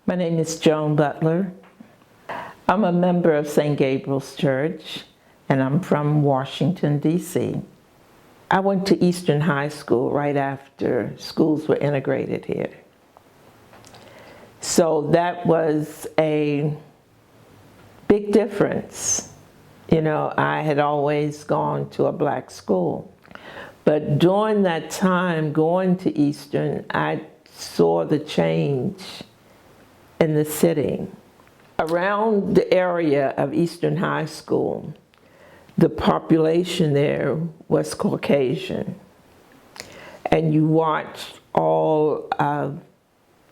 My name is Joan Butler. I'm a member of St. Gabriel's Church, and I'm from Washington, D.C. I went to Eastern High School right after schools were integrated here. So that was a big difference. You know, I had always gone to a black school. But during that time going to Eastern, I saw the change in the city. Around the area of Eastern High School, the population there was Caucasian. And you watched all of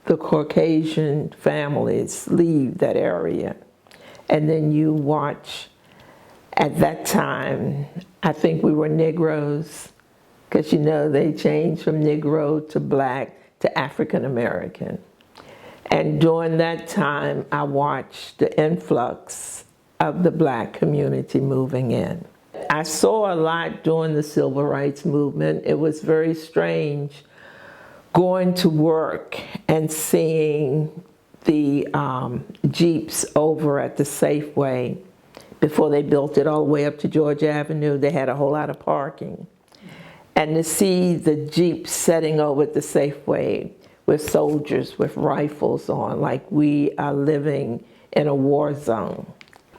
the Caucasian families leave that area. And then you watch, at that time, I think we were Negroes, because you know they changed from Negro to black to African American. And during that time, I watched the influx of the black community moving in. I saw a lot during the Civil Rights Movement. It was very strange going to work and seeing the Jeeps over at the Safeway. Before they built it all the way up to George Avenue, they had a whole lot of parking. And to see the Jeeps setting over at the Safeway with soldiers with rifles on, like we are living in a war zone.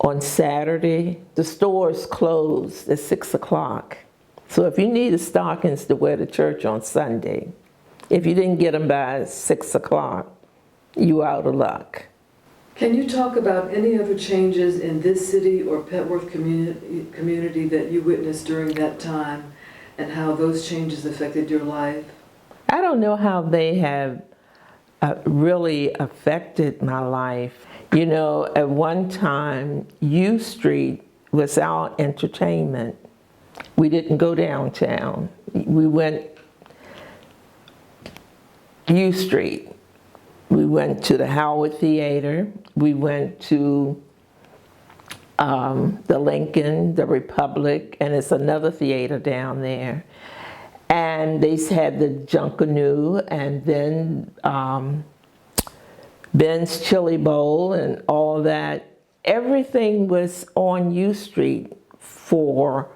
On Saturday, the stores closed at 6 o'clock. So if you needed stockings to wear to church on Sunday, if you didn't get them by 6 o'clock, you out of luck. Can you talk about any other changes in this city or Petworth community that you witnessed during that time and how those changes affected your life? I don't know how they have really affected my life. You know, at one time, U Street was our entertainment. We didn't go downtown. We went U Street. We went to the Howard Theater. We went to the Lincoln, the Republic, and it's another theater down there. And they had the Junkanoo, and then Ben's Chili Bowl and all that. Everything was on U Street for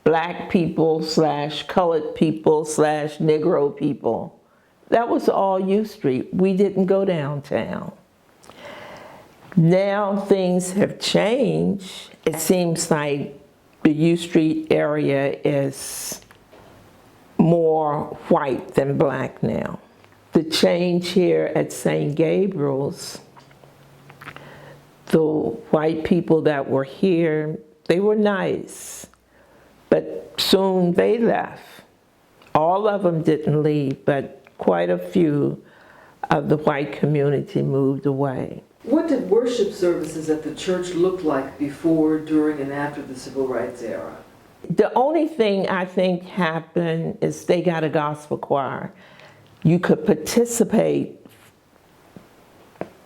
black people / colored people / Negro people. That was all U Street. We didn't go downtown. Now things have changed. It seems like the U Street area is more white than black now. The change here at St. Gabriel's, the white people that were here, they were nice, but soon they left. All of them didn't leave, but quite a few of the white community moved away. What did worship services at the church look like before, during, and after the Civil Rights era? The only thing I think happened is they got a gospel choir. You could participate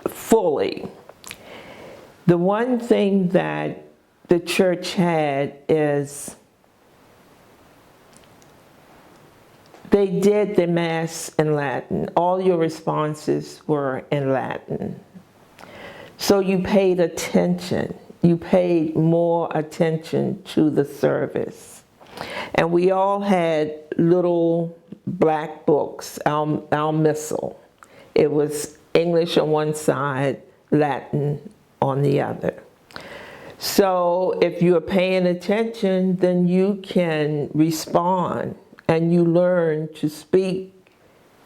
fully. The one thing that the church had is they did the Mass in Latin. All your responses were in Latin. So you paid attention. You paid more attention to the service. And we all had little black books, our missal. It was English on one side, Latin on the other. So if you're paying attention, then you can respond and you learn to speak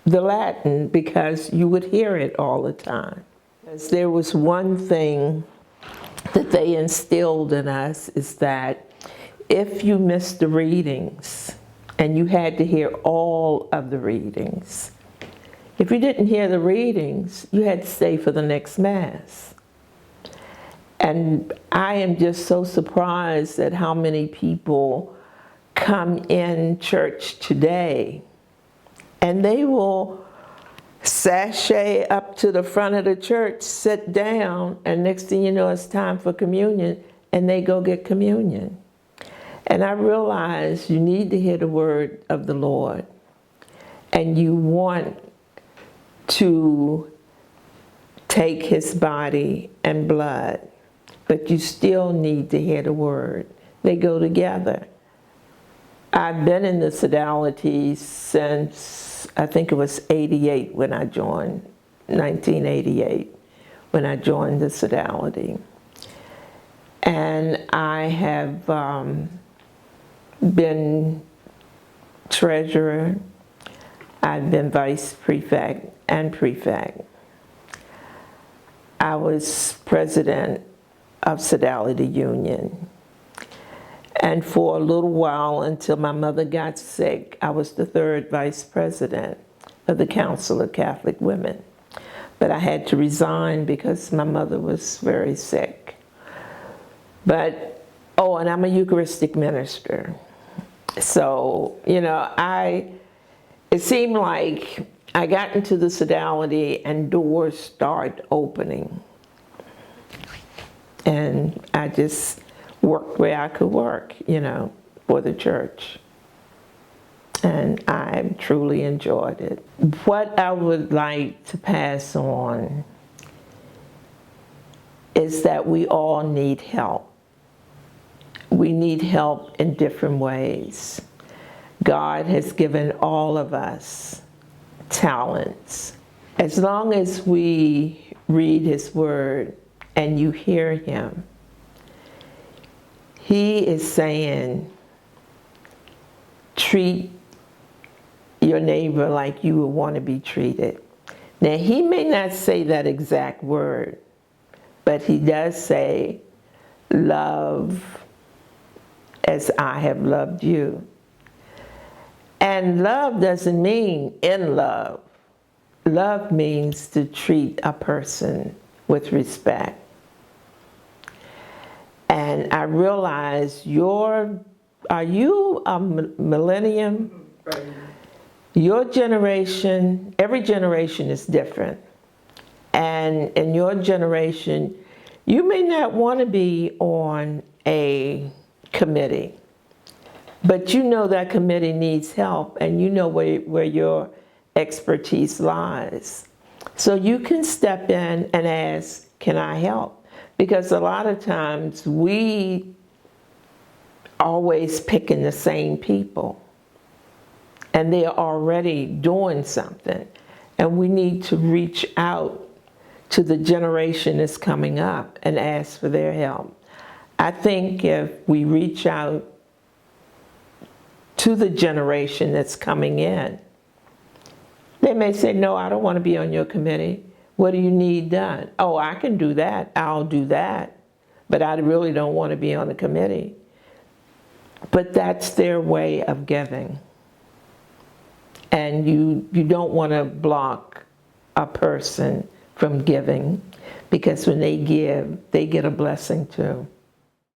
the Latin because you would hear it all the time. There was one thing that they instilled in us is that if you missed the readings, and you had to hear all of the readings, if you didn't hear the readings, you had to stay for the next Mass. And I am just so surprised at how many people come in church today, and they will sashay up to the front of the church, sit down, and next thing you know, it's time for communion, and they go get communion. And I realize you need to hear the word of the Lord, and you want to take his body and blood, but you still need to hear the word. They go together. I've been in the sodality since, I think it was 88 when I joined, 1988, when I joined the sodality. And I have been treasurer, I've been vice prefect and prefect. I was president of Sodality Union. And for a little while, until my mother got sick, I was the third vice president of the Council of Catholic Women. But I had to resign because my mother was very sick. But, oh, and I'm a Eucharistic minister. So, you know, it seemed like I got into the sodality and doors started opening. And I just worked where I could work, you know, for the church. And I truly enjoyed it. What I would like to pass on is that we all need help. We need help in different ways. God has given all of us talents. As long as we read His Word and you hear Him, He is saying, treat your neighbor like you would want to be treated. Now, He may not say that exact word, but He does say, love as I have loved you. And love doesn't mean in love. Love means to treat a person with respect. And I realize are you a millennium? Right. Your generation, every generation is different. And in your generation, you may not want to be on a committee, but you know that committee needs help and you know where your expertise lies. So you can step in and ask, can I help? Because a lot of times we always picking the same people and they're already doing something. And we need to reach out to the generation that's coming up and ask for their help. I think if we reach out to the generation that's coming in, they may say, no, I don't want to be on your committee. What do you need done? Oh, I can do that. I'll do that. But I really don't want to be on the committee. But that's their way of giving. And you don't want to block a person from giving, because when they give, they get a blessing too.